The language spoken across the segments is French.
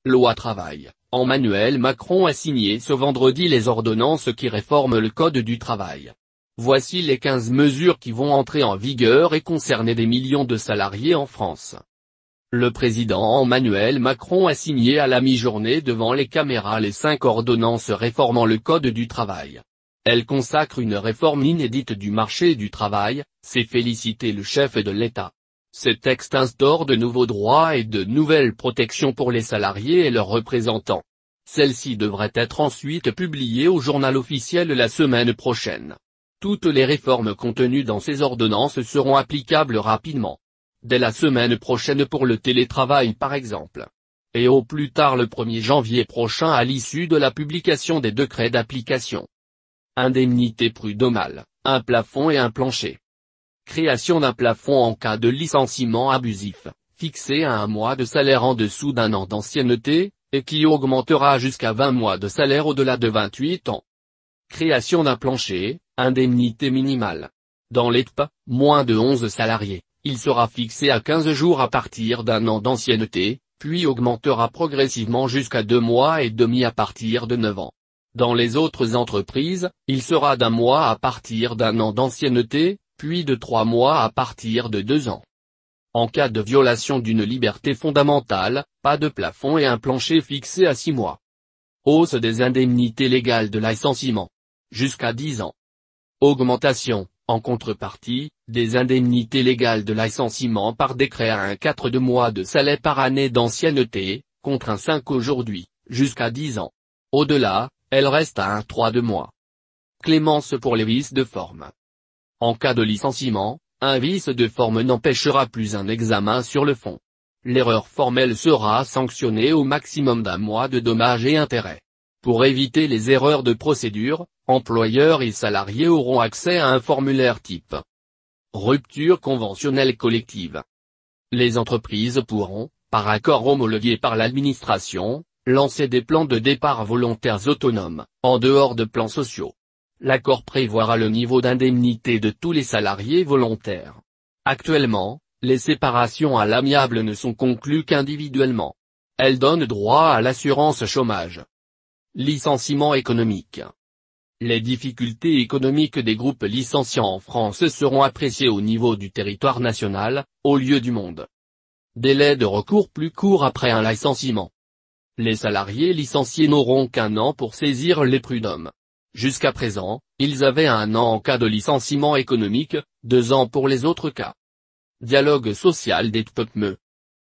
Loi travail. Emmanuel Macron a signé ce vendredi les ordonnances qui réforment le Code du travail. Voici les 15 mesures qui vont entrer en vigueur et concerner des millions de salariés en France. Le président Emmanuel Macron a signé à la mi-journée devant les caméras les 5 ordonnances réformant le Code du travail. Elles consacrent une réforme inédite du marché du travail, s'est félicité le chef de l'État. Ces textes instaurent de nouveaux droits et de nouvelles protections pour les salariés et leurs représentants. Celles-ci devraient être ensuite publiées au journal officiel la semaine prochaine. Toutes les réformes contenues dans ces ordonnances seront applicables rapidement. Dès la semaine prochaine pour le télétravail par exemple. Et au plus tard le 1er janvier prochain à l'issue de la publication des décrets d'application. Indemnité prud'homale, un plafond et un plancher. Création d'un plafond en cas de licenciement abusif, fixé à 1 mois de salaire en dessous d'1 an d'ancienneté, et qui augmentera jusqu'à 20 mois de salaire au-delà de 28 ans. Création d'un plancher, indemnité minimale. Dans les TP, moins de 11 salariés. Il sera fixé à 15 jours à partir d'1 an d'ancienneté, puis augmentera progressivement jusqu'à 2 mois et demi à partir de 9 ans. Dans les autres entreprises, il sera d'1 mois à partir d'1 an d'ancienneté, puis de 3 mois à partir de 2 ans. En cas de violation d'une liberté fondamentale, pas de plafond et un plancher fixé à 6 mois. Hausse des indemnités légales de licenciement. Jusqu'à 10 ans. Augmentation, en contrepartie, des indemnités légales de licenciement par décret à 1/4 de mois de salaire par année d'ancienneté, contre 1/5 aujourd'hui, jusqu'à 10 ans. Au-delà, elle reste à 1/3 de mois. Clémence pour les vices de forme. En cas de licenciement, un vice de forme n'empêchera plus un examen sur le fond. L'erreur formelle sera sanctionnée au maximum d'1 mois de dommages et intérêts. Pour éviter les erreurs de procédure, employeurs et salariés auront accès à un formulaire type. Rupture conventionnelle collective. Les entreprises pourront, par accord homologué par l'administration, lancer des plans de départ volontaires autonomes, en dehors de plans sociaux. L'accord prévoira le niveau d'indemnité de tous les salariés volontaires. Actuellement, les séparations à l'amiable ne sont conclues qu'individuellement. Elles donnent droit à l'assurance chômage. Licenciement économique. Les difficultés économiques des groupes licenciants en France seront appréciées au niveau du territoire national, au lieu du monde. Délai de recours plus court après un licenciement. Les salariés licenciés n'auront qu'1 an pour saisir les prud'hommes. Jusqu'à présent, ils avaient 1 an en cas de licenciement économique, 2 ans pour les autres cas. Dialogue social des TPME.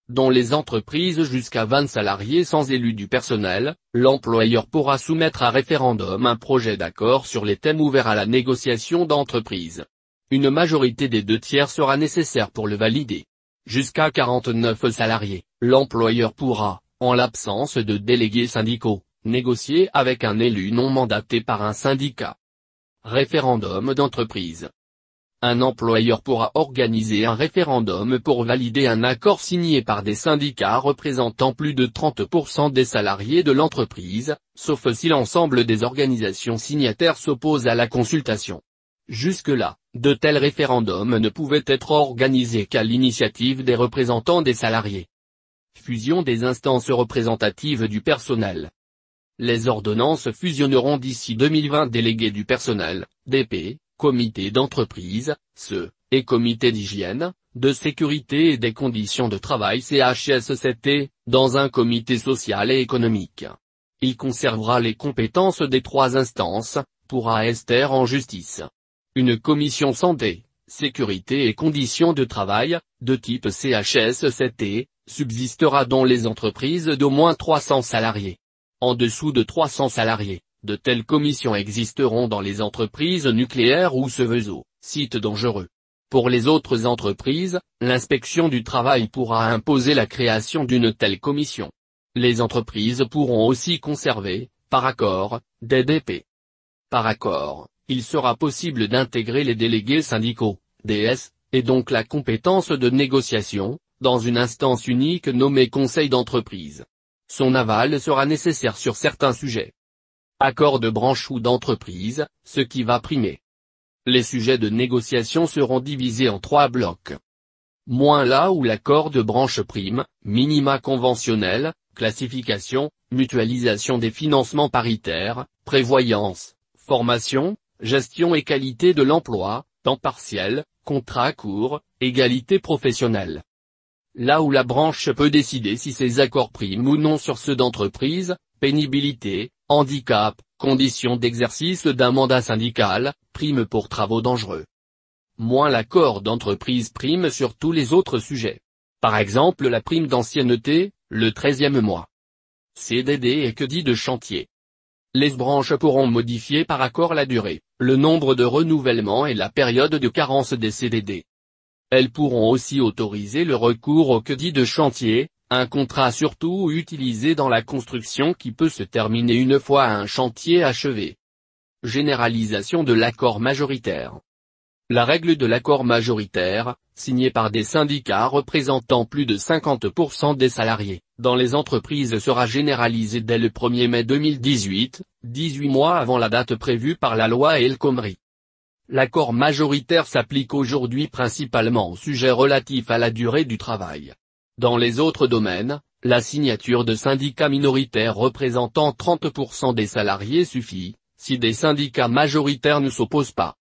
Dans les entreprises jusqu'à 20 salariés sans élu du personnel, l'employeur pourra soumettre à référendum un projet d'accord sur les thèmes ouverts à la négociation d'entreprise. Une majorité des 2/3 sera nécessaire pour le valider. Jusqu'à 49 salariés, l'employeur pourra, en l'absence de délégués syndicaux, négocier avec un élu non mandaté par un syndicat. Référendum d'entreprise. Un employeur pourra organiser un référendum pour valider un accord signé par des syndicats représentant plus de 30% des salariés de l'entreprise, sauf si l'ensemble des organisations signataires s'opposent à la consultation. Jusque-là, de tels référendums ne pouvaient être organisés qu'à l'initiative des représentants des salariés. Fusion des instances représentatives du personnel. Les ordonnances fusionneront d'ici 2020 délégués du personnel, DP, comité d'entreprise, CE, et comité d'hygiène, de sécurité et des conditions de travail CHSCT, dans un comité social et économique. Il conservera les compétences des 3 instances, pourra ester en justice. Une commission santé, sécurité et conditions de travail, de type CHSCT, subsistera dans les entreprises d'au moins 300 salariés. En dessous de 300 salariés, de telles commissions existeront dans les entreprises nucléaires ou Seveso, sites dangereux. Pour les autres entreprises, l'inspection du travail pourra imposer la création d'une telle commission. Les entreprises pourront aussi conserver, par accord, des DP. Par accord, il sera possible d'intégrer les délégués syndicaux, DS, et donc la compétence de négociation, dans une instance unique nommée Conseil d'entreprise. Son aval sera nécessaire sur certains sujets. Accord de branche ou d'entreprise, ce qui va primer. Les sujets de négociation seront divisés en 3 blocs. Moins là où l'accord de branche prime, minima conventionnels, classification, mutualisation des financements paritaires, prévoyance, formation, gestion et qualité de l'emploi, temps partiel, contrat court, égalité professionnelle. Là où la branche peut décider si ces accords priment ou non sur ceux d'entreprise, pénibilité, handicap, conditions d'exercice d'un mandat syndical, prime pour travaux dangereux. Moins l'accord d'entreprise prime sur tous les autres sujets. Par exemple la prime d'ancienneté, le 13e mois. CDD et que dit de chantier. Les branches pourront modifier par accord la durée, le nombre de renouvellements et la période de carence des CDD. Elles pourront aussi autoriser le recours au que dit de chantier, un contrat surtout utilisé dans la construction qui peut se terminer une fois un chantier achevé. Généralisation de l'accord majoritaire. La règle de l'accord majoritaire, signée par des syndicats représentant plus de 50% des salariés, dans les entreprises sera généralisée dès le 1er mai 2018, 18 mois avant la date prévue par la loi El Khomri. L'accord majoritaire s'applique aujourd'hui principalement aux sujets relatifs à la durée du travail. Dans les autres domaines, la signature de syndicats minoritaires représentant 30% des salariés suffit, si des syndicats majoritaires ne s'opposent pas.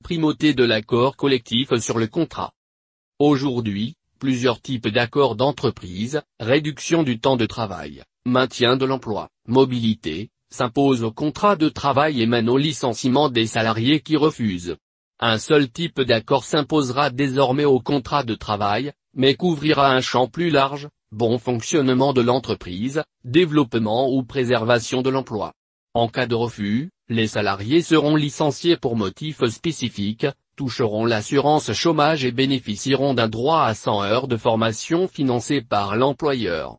Primauté de l'accord collectif sur le contrat. Aujourd'hui, plusieurs types d'accords d'entreprise, réduction du temps de travail, maintien de l'emploi, mobilité, s'imposent au contrat de travail et mènent au licenciement des salariés qui refusent. Un seul type d'accord s'imposera désormais au contrat de travail, mais couvrira un champ plus large, bon fonctionnement de l'entreprise, développement ou préservation de l'emploi. En cas de refus, les salariés seront licenciés pour motif spécifique, toucheront l'assurance chômage et bénéficieront d'un droit à 100 heures de formation financé par l'employeur.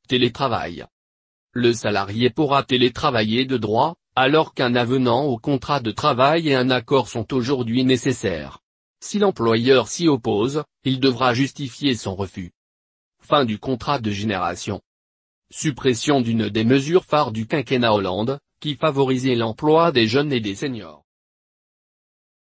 Télétravail. Le salarié pourra télétravailler de droit, alors qu'un avenant au contrat de travail et un accord sont aujourd'hui nécessaires. Si l'employeur s'y oppose, il devra justifier son refus. Fin du contrat de génération. Suppression d'une des mesures phares du quinquennat Hollande, qui favorisait l'emploi des jeunes et des seniors.